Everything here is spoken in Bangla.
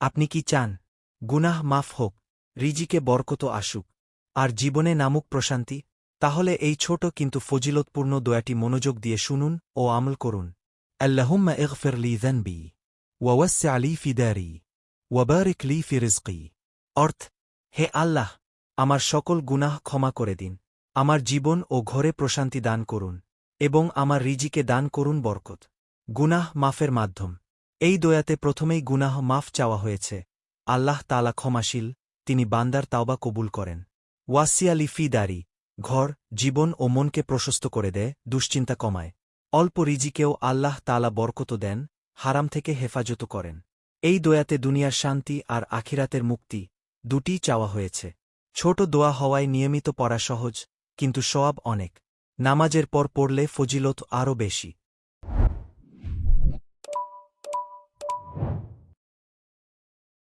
আপনি কি চান গুনাহ মাফ হোক, রিজিকে বরকত আসুক, আর জীবনে নামুক প্রশান্তি? তাহলে এই ছোট কিন্তু ফজিলতপূর্ণ দোয়াটি মনোযোগ দিয়ে শুনুন ও আমল করুন। আল্লাহুম্মা ইগফির লি যানবি ওয়াওয়াসসি' লি ফি দারি ওয়াবারিক লি ফি রিজকি। অর্থ, হে আল্লাহ, আমার সকল গুনাহ ক্ষমা করে দিন, আমার জীবন ও ঘরে প্রশান্তি দান করুন, এবং আমার রিজিকে দান করুন বরকত। গুনাহ মাফের মাধ্যম। এই দোয়াতে প্রথমেই গুনাহ মাফ চাওয়া হয়েছে। আল্লাহ তাআলা ক্ষমাশীল, তিনি বান্দার তাওবা কবুল করেন। ওয়াসিয়া লি ফি দারি, ঘর, জীবন ও মনকে প্রশস্ত করে দেয়, দুশ্চিন্তা কমায়। অল্প রিজিকেও আল্লাহ তাআলা বরকত দেন, হারাম থেকে হেফাজত করেন। এই দোয়াতে দুনিয়ার শান্তি আর আখিরাতের মুক্তি দুটিই চাওয়া হয়েছে। ছোট দোয়া হওয়ায় নিয়মিত পড়া সহজ, কিন্তু সওয়াব অনেক। নামাজের পর পড়লে ফজিলত আরও বেশি।